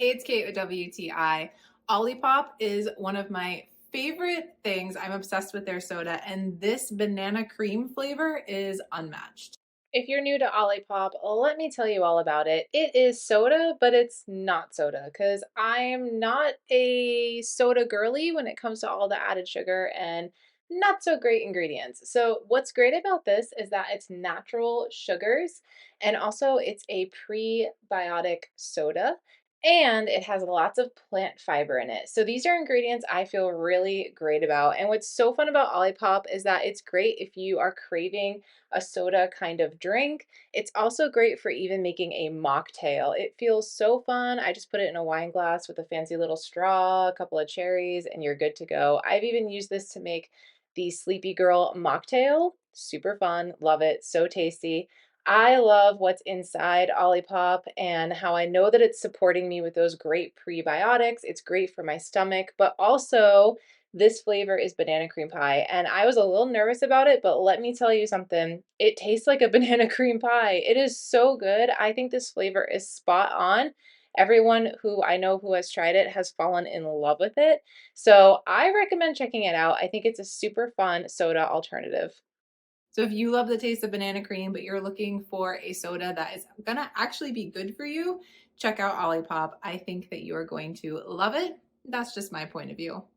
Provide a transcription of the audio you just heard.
Hey, it's Kate with WTI. Olipop is one of my favorite things. I'm obsessed with their soda, and this banana cream flavor is unmatched. If you're new to Olipop, let me tell you all about it. It is soda, but it's not soda because I'm not a soda girly when it comes to all the added sugar and not so great ingredients. So, what's great about this is that it's natural sugars and also it's a prebiotic soda and it has lots of plant fiber in it. So, these are ingredients I feel really great about. And what's so fun about Olipop is that it's great if you are craving a soda kind of drink. It's also great for even making a mocktail. It feels so fun. I just put it in a wine glass with a fancy little straw, a couple of cherries, and you're good to go. I've even used this to make the Sleepy Girl mocktail. Super fun. Love it. So tasty. I love what's inside Olipop and how I know that it's supporting me with those great prebiotics. It's great for my stomach, but also this flavor is banana cream pie, and I was a little nervous about it, but let me tell you something. It tastes like a banana cream pie. It is so good. I think this flavor is spot on. Everyone who I know who has tried it has fallen in love with it. So I recommend checking it out. I think it's a super fun soda alternative. So, if you love the taste of banana cream, but you're looking for a soda that is gonna actually be good for you, check out Olipop. I think that you are going to love it. That's just my point of view.